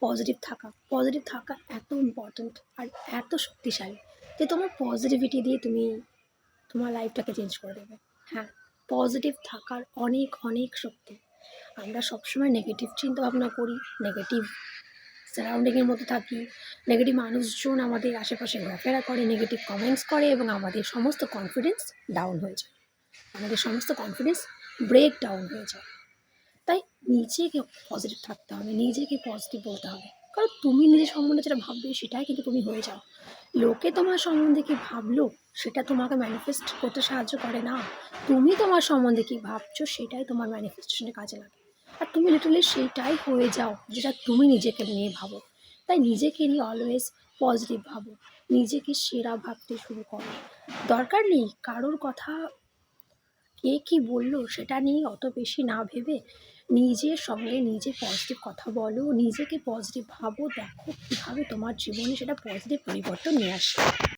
Positive থাকা এত important আর এত শক্তিশালী যে তোমার পজিটিভিটি দিয়ে তুমি তোমার লাইফটাকে চেঞ্জ করে দেবে। হ্যাঁ, পজিটিভ থাকার অনেক অনেক শক্তি। আমরা সবসময় নেগেটিভ চিন্তাভাবনা করি, নেগেটিভ সারাউন্ডিংয়ের মধ্যে থাকি, নেগেটিভ মানুষজন আমাদের আশেপাশে ঘোরাফেরা করে, নেগেটিভ কমেন্টস করে এবং আমাদের সমস্ত কনফিডেন্স ডাউন হয়ে যায়, আমাদের সমস্ত কনফিডেন্স ব্রেক ডাউন হয়ে যায়। তাই নিজেকে পজিটিভ থাকতে হবে, নিজেকে পজিটিভ বলতে হবে, কারণ তুমি নিজের সম্বন্ধে যেটা ভাববে সেটাই কিন্তু তুমি হয়ে যাও। লোকে তোমার সম্বন্ধে কী ভাবলো সেটা তোমাকে ম্যানিফেস্ট করতে সাহায্য করে না, তুমি তোমার সম্বন্ধে কী ভাবছো সেটাই তোমার ম্যানিফেস্টেশনে কাজে লাগে। আর তুমি লিটারালি সেইটাই হয়ে যাও যেটা তুমি নিজেকে নিয়ে ভাবো। তাই নিজেকে নিয়ে অলওয়েজ পজিটিভ ভাবো, নিজেকে সেরা ভাবতে শুরু করো। দরকার নেই কারোর কথা কে কী বললো সেটা নিয়ে অত বেশি না ভেবে নিজের সঙ্গে নিজে পজিটিভ কথা বলো, নিজেকে পজিটিভ ভাবো, দেখো কীভাবে তোমার জীবনে সেটা পজিটিভ পরিবর্তন নিয়ে আসে।